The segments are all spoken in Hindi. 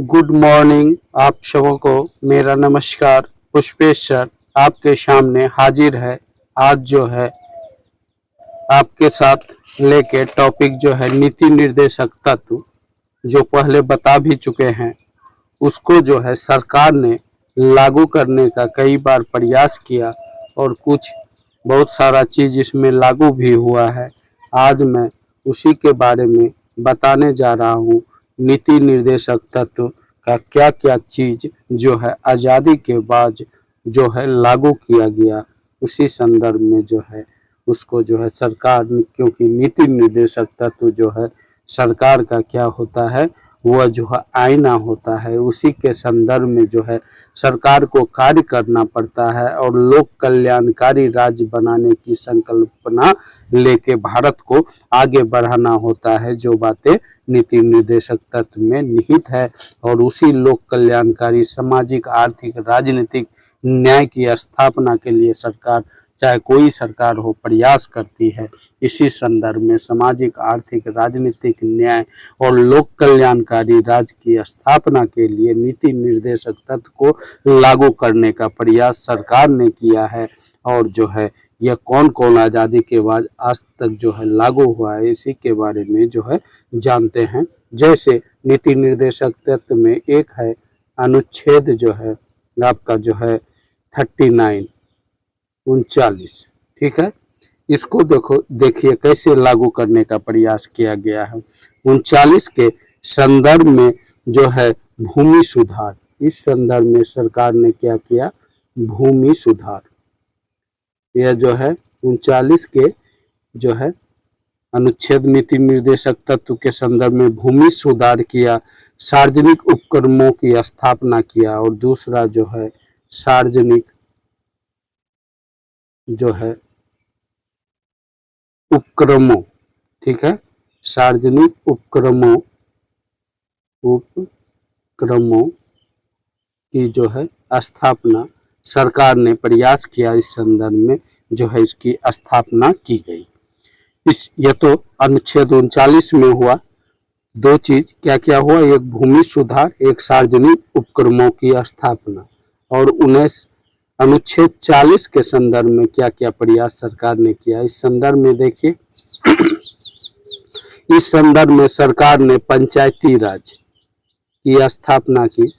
Good morning. आप सबों को मेरा नमस्कार। पुष्पेश सर आपके सामने हाजिर है। आज जो है आपके साथ लेके टॉपिक जो है नीति निर्देशक तत्व, जो पहले बता भी चुके हैं, उसको जो है सरकार ने लागू करने का कई बार प्रयास किया और कुछ बहुत सारा चीज़ इसमें लागू भी हुआ है। आज मैं उसी के बारे में बताने जा रहा हूँ। नीति निर्देशक तत्व का क्या क्या चीज़ जो है आज़ादी के बाद जो है लागू किया गया, उसी संदर्भ में जो है उसको जो है सरकार, क्योंकि नीति निर्देशक तत्व जो है सरकार का क्या होता है, वह जो है आईना होता है। उसी के संदर्भ में जो है सरकार को कार्य करना पड़ता है और लोक कल्याणकारी राज्य बनाने की संकल्पना लेके भारत को आगे बढ़ाना होता है, जो बातें नीति निर्देशक तत्व में निहित है। और उसी लोक कल्याणकारी सामाजिक आर्थिक राजनीतिक न्याय की स्थापना के लिए सरकार, चाहे कोई सरकार हो, प्रयास करती है। इसी संदर्भ में सामाजिक आर्थिक राजनीतिक न्याय और लोक कल्याणकारी राज्य की स्थापना के लिए नीति निर्देशक तत्व को लागू करने का प्रयास सरकार ने किया है। और जो है यह कौन कौन आज़ादी के बाद आज तक जो है लागू हुआ है, इसी के बारे में जो है जानते हैं। जैसे नीति निर्देशक तत्व में एक है अनुच्छेद जो है आपका जो है 39 ठीक है। इसको देखिए कैसे लागू करने का प्रयास किया गया है। 39 के संदर्भ में जो है भूमि सुधार, इस संदर्भ में सरकार ने क्या किया, भूमि सुधार। यह जो है 39 के जो है अनुच्छेद नीति निर्देशक तत्व के संदर्भ में भूमि सुधार किया, सार्वजनिक उपक्रमों की स्थापना किया। और दूसरा जो है सार्वजनिक जो है उपक्रमों, ठीक है, सार्वजनिक उपक्रमों की जो है स्थापना सरकार ने प्रयास किया। इस संदर्भ में जो है इसकी स्थापना की गई। यह तो अनुच्छेद 39 में हुआ। दो चीज क्या क्या हुआ, एक भूमि सुधार, एक सार्वजनिक उपक्रमों की स्थापना। और 19 अनुच्छेद 40 के संदर्भ में क्या क्या प्रयास सरकार ने किया, इस संदर्भ में देखिए। इस संदर्भ में सरकार ने पंचायती राज की स्थापना की,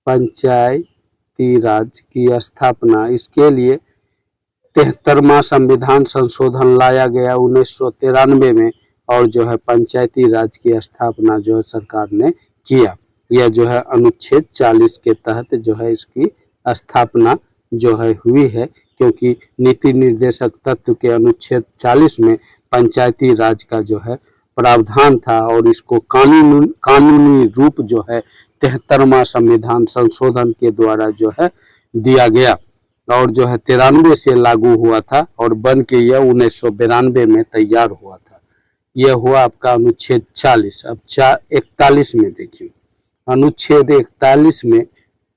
पंचायती राज की स्थापना। इसके लिए 73वां संविधान संशोधन लाया गया 1993 में, और जो है पंचायती राज की स्थापना जो है सरकार ने किया। यह जो है अनुच्छेद 40 के तहत जो है इसकी स्थापना जो है हुई है, क्योंकि नीति निर्देशक तत्व के अनुच्छेद 40 में पंचायती राज का जो है प्रावधान था और इसको कानूनी रूप जो है 73वां संविधान संशोधन के द्वारा जो है दिया गया। और जो है 93 से लागू हुआ था और बन के यह 1992 में तैयार हुआ था। यह हुआ आपका अनुच्छेद 40। अब 41 में देखिए, अनुच्छेद 41 में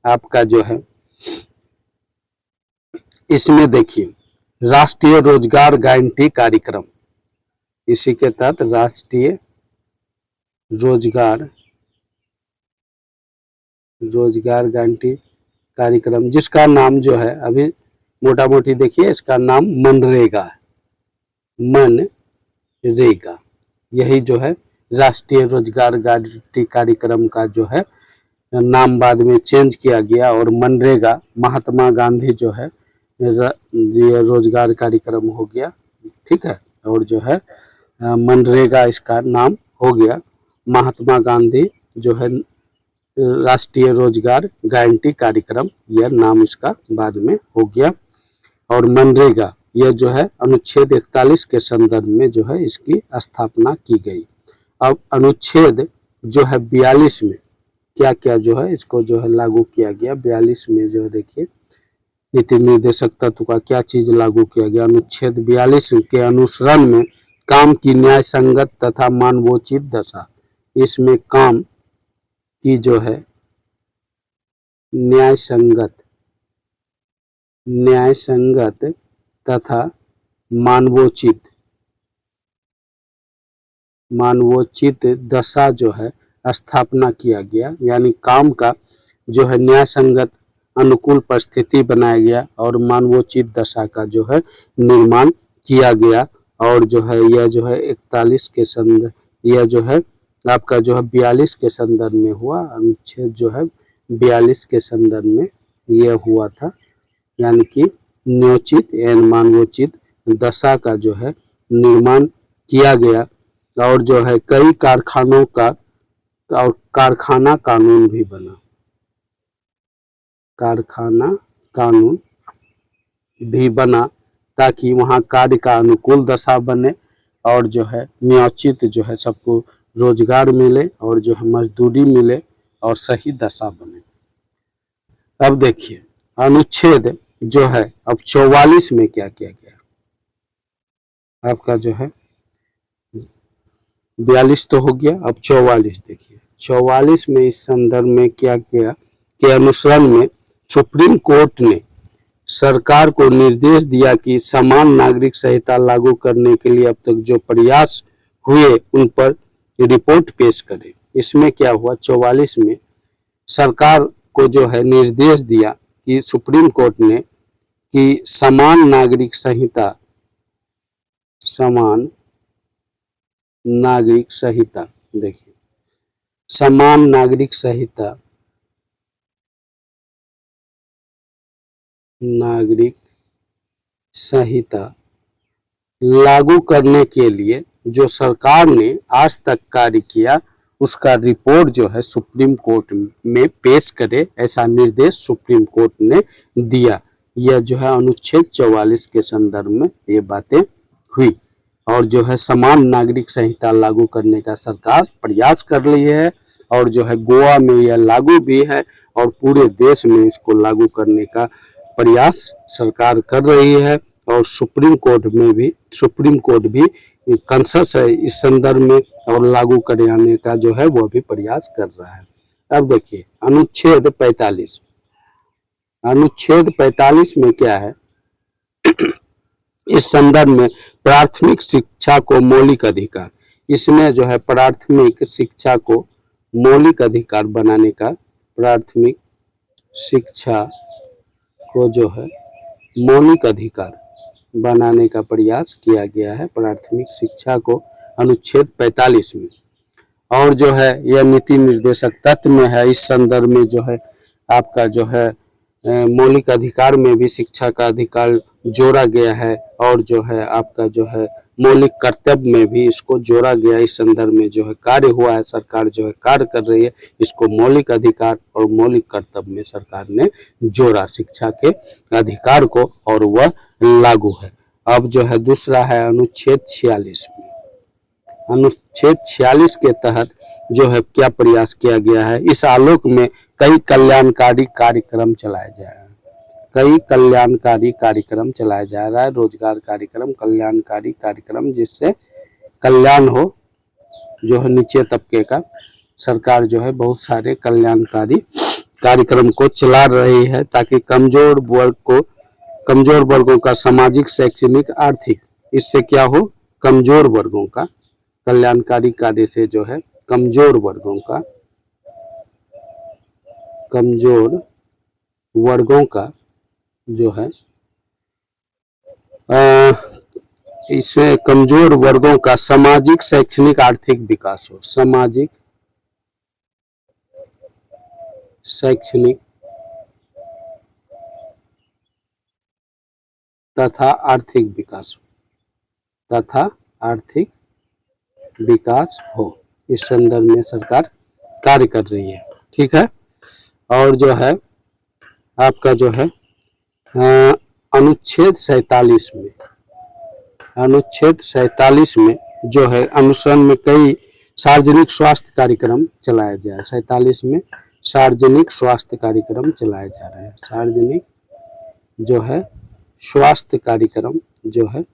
आपका जो है इसमें देखिए राष्ट्रीय रोजगार गारंटी कार्यक्रम, इसी के तहत राष्ट्रीय रोजगार गारंटी कार्यक्रम, जिसका नाम जो है अभी मोटा मोटी देखिए, इसका नाम मनरेगा, यही जो है राष्ट्रीय रोजगार गारंटी कार्यक्रम का जो है नाम बाद में चेंज किया गया और मनरेगा, महात्मा गांधी जो है ये रोजगार कार्यक्रम हो गया, ठीक है। और जो है मनरेगा इसका नाम हो गया, महात्मा गांधी जो है राष्ट्रीय रोजगार गारंटी कार्यक्रम, यह नाम इसका बाद में हो गया। और मनरेगा यह जो है अनुच्छेद 41 के संदर्भ में जो है इसकी स्थापना की गई। अब अनुच्छेद जो है 42 में क्या क्या जो है इसको जो है लागू किया गया। 42 में जो है देखिए नीति निर्देशक तत्व का क्या चीज लागू किया गया। अनुच्छेद 42 के अनुसरण में काम की न्याय संगत तथा मानवोचित दशा, इसमें काम की जो है न्याय संगत तथा मानवोचित दशा जो है स्थापना किया गया, यानी काम का जो है न्याय संगत अनुकूल परिस्थिति बनाया गया और मानवोचित दशा का जो है निर्माण किया गया। और जो है यह जो है 41 के संदर्भ, यह जो है आपका जो है 42 के संदर्भ में हुआ, अनुच्छेद जो है 42 के संदर्भ में यह हुआ था, यानी कि न्योचित एवं मानवोचित दशा का जो है निर्माण किया गया। और जो है कई कारखानों का और कारखाना कानून भी बना, कारखाना कानून भी बना ताकि वहाँ कार्य का अनुकूल दशा बने और जो है न्योचित जो है सबको रोजगार मिले और जो है मजदूरी मिले और सही दशा बने। अब देखिए अनुच्छेद जो है अब 44 में क्या किया गया, आपका जो है 42 तो हो गया, अब 44 देखिए। 44 में इस संदर्भ में क्या किया कि अनुसरण में सुप्रीम कोर्ट ने सरकार को निर्देश दिया कि समान नागरिक संहिता लागू करने के लिए अब तक जो प्रयास हुए उन पर रिपोर्ट पेश करे। इसमें क्या हुआ, 44 में सरकार को जो है निर्देश दिया कि सुप्रीम कोर्ट ने कि समान नागरिक संहिता, समान नागरिक संहिता, देखिए समान नागरिक संहिता, नागरिक संहिता लागू करने के लिए जो सरकार ने आज तक कार्य किया उसका रिपोर्ट जो है सुप्रीम कोर्ट में पेश करे, ऐसा निर्देश सुप्रीम कोर्ट ने दिया। यह जो है अनुच्छेद 44 के संदर्भ में ये बातें हुई। और जो है समान नागरिक संहिता लागू करने का सरकार प्रयास कर रही है और जो है गोवा में यह लागू भी है और पूरे देश में इसको लागू करने का प्रयास सरकार कर रही है। और सुप्रीम कोर्ट भी कंसर्स है इस संदर्भ में और लागू कराने का जो है वह भी प्रयास कर रहा है। अब देखिए अनुच्छेद 45, अनुच्छेद 45 में क्या है, इस संदर्भ में प्राथमिक शिक्षा को मौलिक अधिकार, इसमें जो है प्राथमिक शिक्षा को मौलिक अधिकार बनाने का, प्राथमिक शिक्षा को जो है मौलिक अधिकार बनाने का प्रयास किया गया है, प्राथमिक शिक्षा को अनुच्छेद 45 में। और जो है यह नीति निर्देशक तत्व में है, इस संदर्भ में जो है आपका जो है मौलिक अधिकार में भी शिक्षा का अधिकार जोड़ा गया है और जो है आपका जो है मौलिक कर्तव्य में भी इसको जोड़ा गया। इस संदर्भ में जो है कार्य हुआ है, सरकार जो है कार्य कर रही है, इसको मौलिक अधिकार और मौलिक कर्तव्य में सरकार ने जोड़ा शिक्षा के अधिकार को और वह लागू है। अब जो है दूसरा है अनुच्छेद 46 में, अनुच्छेद 46 के तहत जो है क्या प्रयास किया गया है, इस आलोक में कई कल्याणकारी कार्यक्रम चलाए जा रहे हैं, कई कल्याणकारी कार्यक्रम चलाया जा रहा है, रोजगार कार्यक्रम, कल्याणकारी कार्यक्रम जिससे कल्याण हो जो है नीचे तबके का। सरकार जो है बहुत सारे कल्याणकारी कार्यक्रम को चला रही है ताकि कमजोर वर्गों का सामाजिक, शैक्षणिक, आर्थिक, इससे क्या हो, कमजोर वर्गों का कल्याणकारी कार्य से जो है कमजोर वर्गों का जो है इसमें कमजोर वर्गों का सामाजिक, शैक्षणिक, आर्थिक विकास हो, सामाजिक, शैक्षणिक तथा आर्थिक विकास हो, इस संदर्भ में सरकार कार्य कर रही है। ठीक है। और जो है आपका जो है अनुच्छेद 47 में, अनुच्छेद 47 में जो है अनुसरण में कई सार्वजनिक स्वास्थ्य कार्यक्रम चलाया गया है। 47 में सार्वजनिक स्वास्थ्य कार्यक्रम चलाए जा रहे हैं, सार्वजनिक जो है स्वास्थ्य कार्यक्रम जो है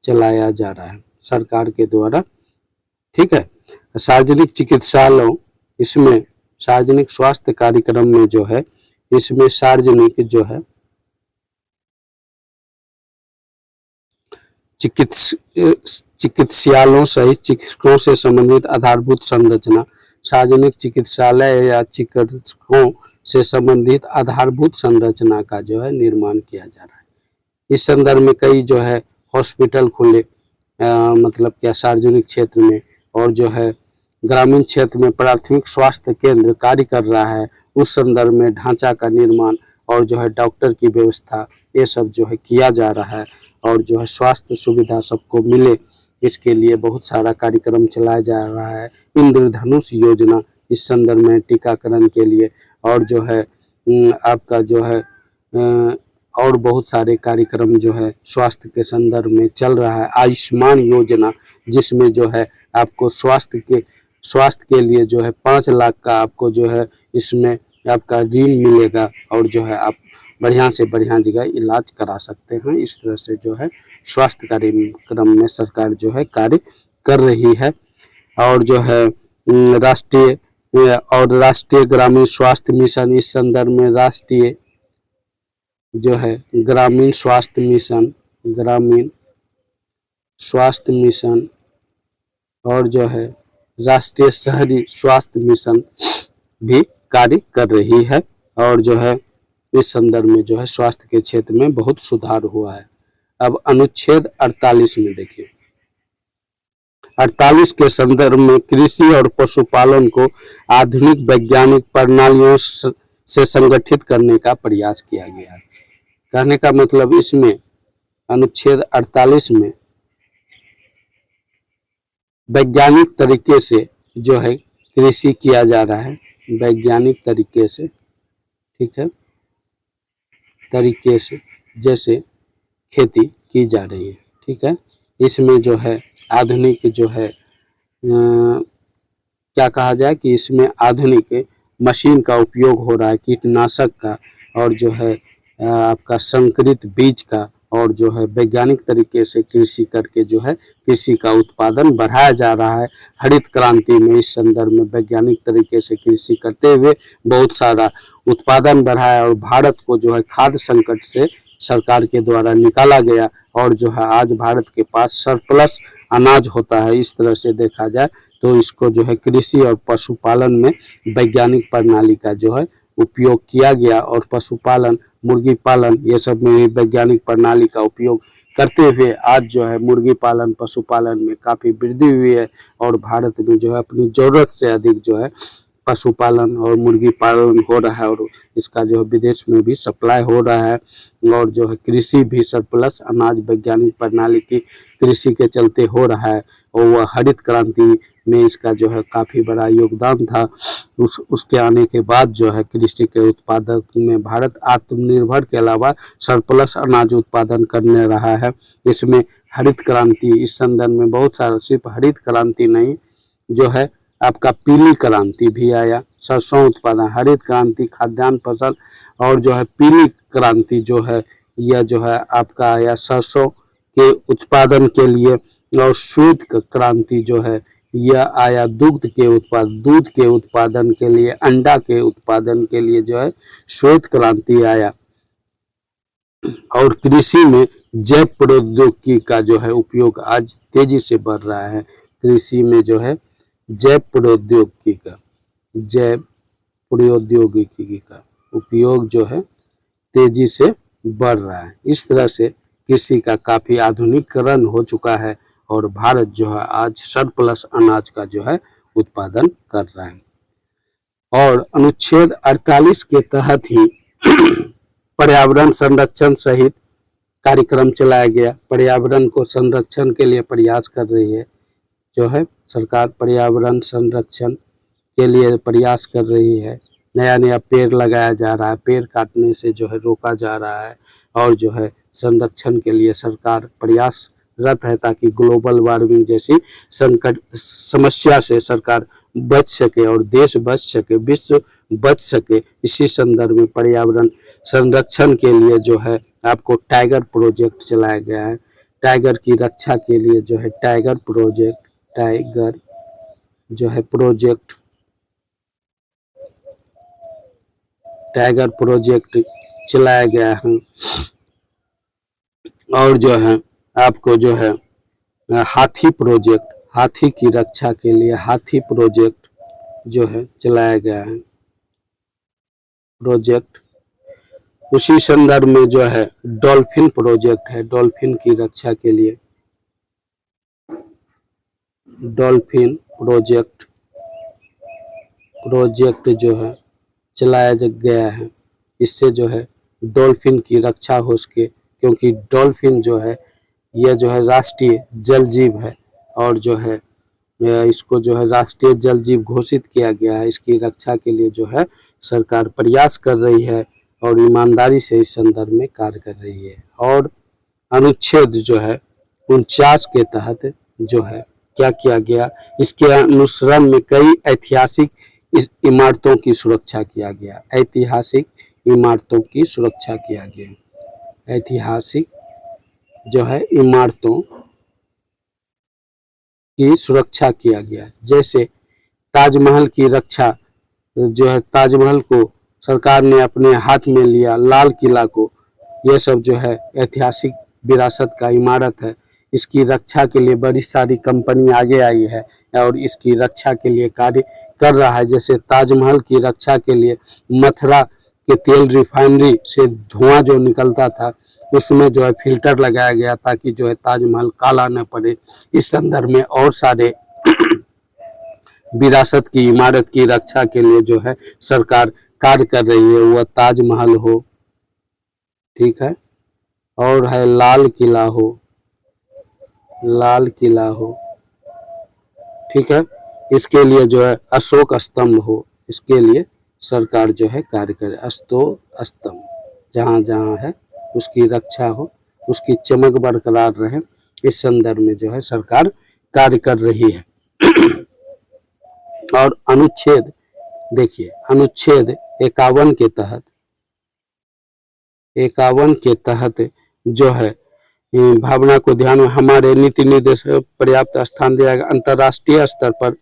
चलाया जा रहा है सरकार के द्वारा। ठीक है। सार्वजनिक चिकित्सालयों, इसमें सार्वजनिक स्वास्थ्य कार्यक्रम में जो है इसमें सार्वजनिक जो है चिकित्सालयों सहित चिकित्सकों से संबंधित आधारभूत संरचना, सार्वजनिक चिकित्सालय या चिकित्सकों से संबंधित आधारभूत संरचना का जो है निर्माण किया जा रहा है। इस संदर्भ में कई जो है हॉस्पिटल खुले, मतलब क्या सार्वजनिक क्षेत्र में, और जो है ग्रामीण क्षेत्र में प्राथमिक स्वास्थ्य केंद्र कार्य कर रहा है। उस संदर्भ में ढांचा का निर्माण और जो है डॉक्टर की व्यवस्था, ये सब जो है किया जा रहा है। और जो है स्वास्थ्य सुविधा सबको मिले, इसके लिए बहुत सारा कार्यक्रम चलाया जा रहा है। इंद्रधनुष योजना इस संदर्भ में टीकाकरण के लिए, और जो है आपका जो है और बहुत सारे कार्यक्रम जो है स्वास्थ्य के संदर्भ में चल रहा है। आयुष्मान योजना, जिसमें जो है आपको स्वास्थ्य के लिए जो है 5 लाख का आपको जो है इसमें आपका ऋण मिलेगा, और जो है आप बढ़िया से बढ़िया जगह इलाज करा सकते हैं। इस तरह से जो है स्वास्थ्य कार्यक्रम में सरकार जो है कार्य कर रही है। और जो है राष्ट्रीय ग्रामीण स्वास्थ्य मिशन, इस संदर्भ में राष्ट्रीय जो है ग्रामीण स्वास्थ्य मिशन और जो है राष्ट्रीय शहरी स्वास्थ्य मिशन भी कार्य कर रही है। और जो है इस संदर्भ में जो है स्वास्थ्य के क्षेत्र में बहुत सुधार हुआ है। अब अनुच्छेद 48 में देखिए, 48 के संदर्भ में कृषि और पशुपालन को आधुनिक वैज्ञानिक प्रणालियों से संगठित करने का प्रयास किया गया है। कहने का मतलब इसमें अनुच्छेद 48 में वैज्ञानिक तरीके से जो है कृषि किया जा रहा है, वैज्ञानिक तरीके से, ठीक है, तरीके से जैसे खेती की जा रही है, ठीक है। इसमें जो है आधुनिक जो है क्या कहा जाए कि इसमें आधुनिक मशीन का उपयोग हो रहा है, कीटनाशक का, और जो है आपका संकरित बीज का, और जो है वैज्ञानिक तरीके से कृषि करके जो है कृषि का उत्पादन बढ़ाया जा रहा है। हरित क्रांति में इस संदर्भ में वैज्ञानिक तरीके से कृषि करते हुए बहुत सारा उत्पादन बढ़ाया, और भारत को जो है खाद्य संकट से सरकार के द्वारा निकाला गया, और जो है आज भारत के पास सरप्लस अनाज होता है। इस तरह से देखा जाए तो इसको जो है कृषि और पशुपालन में वैज्ञानिक प्रणाली का जो है उपयोग किया गया, और पशुपालन, मुर्गी पालन, ये सब में भी वैज्ञानिक प्रणाली का उपयोग करते हुए आज जो है मुर्गी पालन, पशुपालन में काफ़ी वृद्धि हुई है। और भारत में जो है अपनी ज़रूरत से अधिक जो है पशुपालन और मुर्गी पालन हो रहा है, और इसका जो है विदेश में भी सप्लाई हो रहा है। और जो है कृषि भी सरप्लस अनाज वैज्ञानिक प्रणाली की कृषि के चलते हो रहा है, और वह हरित क्रांति में इसका जो है काफ़ी बड़ा योगदान था। उसके आने के बाद जो है कृषि के उत्पादक में भारत आत्मनिर्भर के अलावा सरप्लस अनाज उत्पादन करने रहा है। इसमें हरित क्रांति, इस संदर्भ में बहुत सारा, सिर्फ हरित क्रांति नहीं, जो है आपका पीली क्रांति भी आया, सरसों उत्पादन, हरित क्रांति खाद्यान्न फसल, और जो है पीली क्रांति जो है यह जो है आपका आया सरसों के उत्पादन के लिए, और श्वेत क्रांति जो है यह आया दूध के उत्पादन के लिए, अंडा के उत्पादन के लिए जो है श्वेत क्रांति आया। और कृषि में जैव प्रौद्योगिकी का जो है उपयोग आज तेजी से बढ़ रहा है। कृषि में जो है जैव प्रौद्योगिकी का उपयोग जो है तेजी से बढ़ रहा है। इस तरह से कृषि का काफ़ी आधुनिकीकरण हो चुका है, और भारत जो है आज सरप्लस अनाज का जो है उत्पादन कर रहा है। और अनुच्छेद 48 के तहत ही पर्यावरण संरक्षण सहित कार्यक्रम चलाया गया। पर्यावरण को संरक्षण के लिए प्रयास कर रही है जो है सरकार, पर्यावरण संरक्षण के लिए प्रयास कर रही है। नया नया पेड़ लगाया जा रहा है, पेड़ काटने से जो है रोका जा रहा है, और जो है संरक्षण के लिए सरकार प्रयासरत है, ताकि ग्लोबल वार्मिंग जैसी संकट समस्या से सरकार बच सके और देश बच सके, विश्व बच सके। इसी संदर्भ में पर्यावरण संरक्षण के लिए जो है आपको टाइगर प्रोजेक्ट चलाया गया है। टाइगर की रक्षा के लिए जो है टाइगर प्रोजेक्ट चलाया गया है। और जो है आपको जो है हाथी की रक्षा के लिए हाथी प्रोजेक्ट जो है चलाया गया है प्रोजेक्ट। उसी संदर्भ में जो है डॉल्फिन प्रोजेक्ट है, डॉल्फिन की रक्षा के लिए डॉल्फिन प्रोजेक्ट जो है चलाया गया है। इससे जो है डॉल्फिन की रक्षा हो सके, क्योंकि डॉल्फिन जो है यह जो है राष्ट्रीय जल जीव है और जो है इसको जो है राष्ट्रीय जल जीव घोषित किया गया है। इसकी रक्षा के लिए जो है सरकार प्रयास कर रही है और ईमानदारी से इस संदर्भ में कार्य कर रही है। और अनुच्छेद जो है 49 के तहत जो है क्या किया गया, इसके अनुसरण में कई ऐतिहासिक इमारतों की सुरक्षा किया गया, ऐतिहासिक इमारतों की सुरक्षा किया गया, ऐतिहासिक जो है इमारतों की सुरक्षा किया गया। जैसे ताजमहल की रक्षा जो है, ताजमहल को सरकार ने अपने हाथ में लिया, लाल किला को, यह सब जो है ऐतिहासिक विरासत का इमारत है। इसकी रक्षा के लिए बड़ी सारी कंपनी आगे आई है और इसकी रक्षा के लिए कार्य कर रहा है। जैसे ताजमहल की रक्षा के लिए मथुरा के तेल रिफाइनरी से धुआं जो निकलता था उसमें जो है फिल्टर लगाया गया ताकि जो है ताजमहल काला न पड़े। इस संदर्भ में और सारे विरासत की इमारत की रक्षा के लिए जो है सरकार कार्य कर रही है। वह ताजमहल हो, ठीक है, और है लाल किला हो, लाल किला हो, ठीक है, इसके लिए जो है अशोक स्तंभ हो, इसके लिए सरकार जो है कार्य करे। अशोक स्तंभ जहाँ जहाँ है उसकी रक्षा हो, उसकी चमक बरकरार रहे, इस संदर्भ में जो है सरकार कार्य कर रही है। और अनुच्छेद देखिए, अनुच्छेद 51 के तहत जो है भावना को ध्यान में हमारे नीति निर्देश पर्याप्त स्थान दिया गया। अंतर्राष्ट्रीय स्तर पर,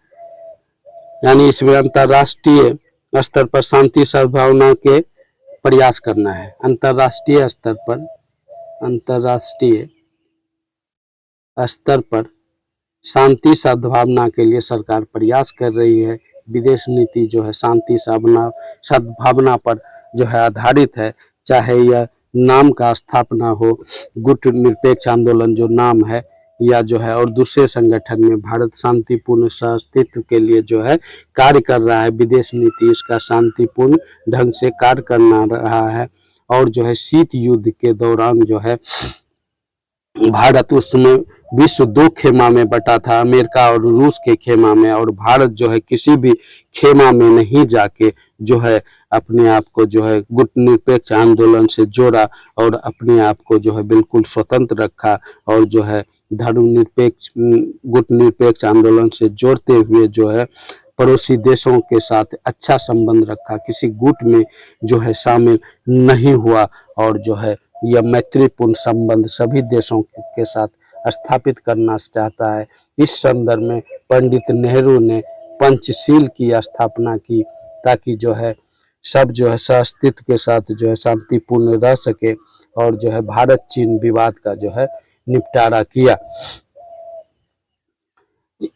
यानी इसमें अंतर्राष्ट्रीय स्तर पर शांति सद्भावना के प्रयास करना है। अंतर्राष्ट्रीय स्तर पर, अंतर्राष्ट्रीय स्तर पर शांति सद्भावना के लिए सरकार प्रयास कर रही है। विदेश नीति जो है शांति सद्भावना पर जो है आधारित है। चाहे यह नाम का स्थापना हो, गुट निरपेक्ष आंदोलन जो नाम है, या जो है और दूसरे संगठन में भारत शांतिपूर्ण सहअस्तित्व के लिए जो है कार्य कर रहा है। विदेश नीति इसका शांतिपूर्ण ढंग से कार्य करना रहा है। और जो है शीत युद्ध के दौरान जो है भारत उस समय विश्व 2 खेमा में बटा था, अमेरिका और रूस के खेमा में, और भारत जो है किसी भी खेमा में नहीं जाके जो है अपने आप को जो है गुट निरपेक्ष आंदोलन से जोड़ा और अपने आप को जो है बिल्कुल स्वतंत्र रखा। और जो है धर्मनिरपेक्ष गुट निरपेक्ष आंदोलन से जोड़ते हुए जो है पड़ोसी देशों के साथ अच्छा संबंध रखा, किसी गुट में जो है शामिल नहीं हुआ, और जो है यह मैत्रीपूर्ण संबंध सभी देशों के साथ स्थापित करना चाहता है। इस संदर्भ में पंडित नेहरू ने पंचशील की स्थापना की ताकि जो है सब जो है सहअस्तित्व के साथ जो है शांतिपूर्ण रह सके, और जो है भारत चीन विवाद का जो है निपटारा किया।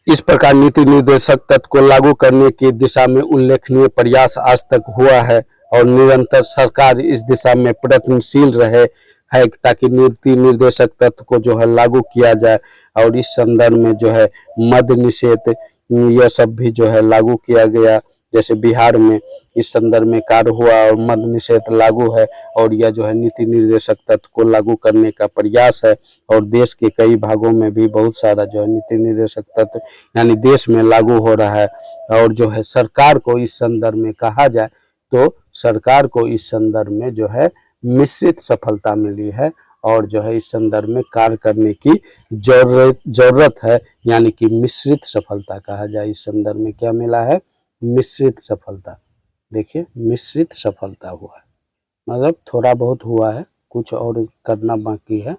इस प्रकार नीति निर्देशक तत्व को लागू करने की दिशा में उल्लेखनीय प्रयास आज तक हुआ है और निरंतर सरकार इस दिशा में प्रयत्नशील रहे है ताकि नीति निर्देशक तत्व को जो है लागू किया जाए। और इस संदर्भ में जो है मद्य निषेध यह सब भी जो है लागू किया गया। जैसे बिहार में इस संदर्भ में कार्य हुआ और मद्य निषेध लागू है, और यह जो है नीति निर्देशक तत्व को लागू करने का प्रयास है। और देश के कई भागों में भी बहुत सारा जो है नीति निर्देशक तत्व यानी देश में लागू हो रहा है। और जो है सरकार को इस संदर्भ में कहा जाए तो सरकार को इस संदर्भ में जो है मिश्रित सफलता मिली है, और जो है इस संदर्भ में कार्य करने की जरूरत है, यानी कि मिश्रित सफलता कहा जाए। इस संदर्भ में क्या मिला है? मिश्रित सफलता। देखिए मिश्रित सफलता हुआ है, मतलब थोड़ा बहुत हुआ है, कुछ और करना बाकी है।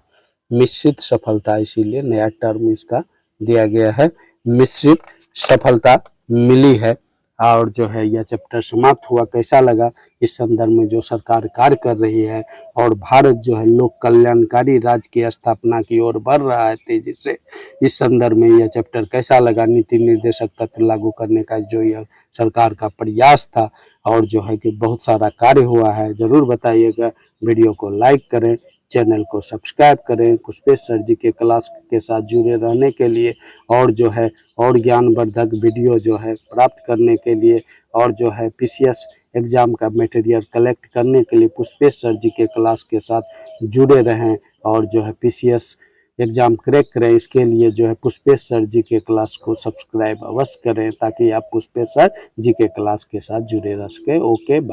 मिश्रित सफलता, इसीलिए नया टर्म इसका दिया गया है, मिश्रित सफलता मिली है। और जो है यह चैप्टर समाप्त हुआ, कैसा लगा, इस संदर्भ में जो सरकार कार्य कर रही है और भारत जो है लोक कल्याणकारी राज्य की स्थापना की ओर बढ़ रहा है तेजी से, इस संदर्भ में यह चैप्टर कैसा लगा, नीति निर्देशक तत्व लागू करने का जो यह सरकार का प्रयास था और जो है कि बहुत सारा कार्य हुआ है, जरूर बताइएगा। वीडियो को लाइक करें, चैनल को सब्सक्राइब करें। पुष्पेश सर जी के क्लास के साथ जुड़े रहने के लिए और जो है और ज्ञानवर्धक वीडियो जो है प्राप्त करने के लिए और जो है पीसीएस एग्जाम का मटेरियल कलेक्ट करने के लिए पुष्पेश सर जी के क्लास के साथ जुड़े रहें और जो है पीसीएस एग्जाम क्रैक करें। इसके लिए जो है पुष्पेश सर जी के क्लास को सब्सक्राइब अवश्य करें ताकि आप पुष्पेश सर जी के क्लास के साथ जुड़े रह सकें। Okay, bye.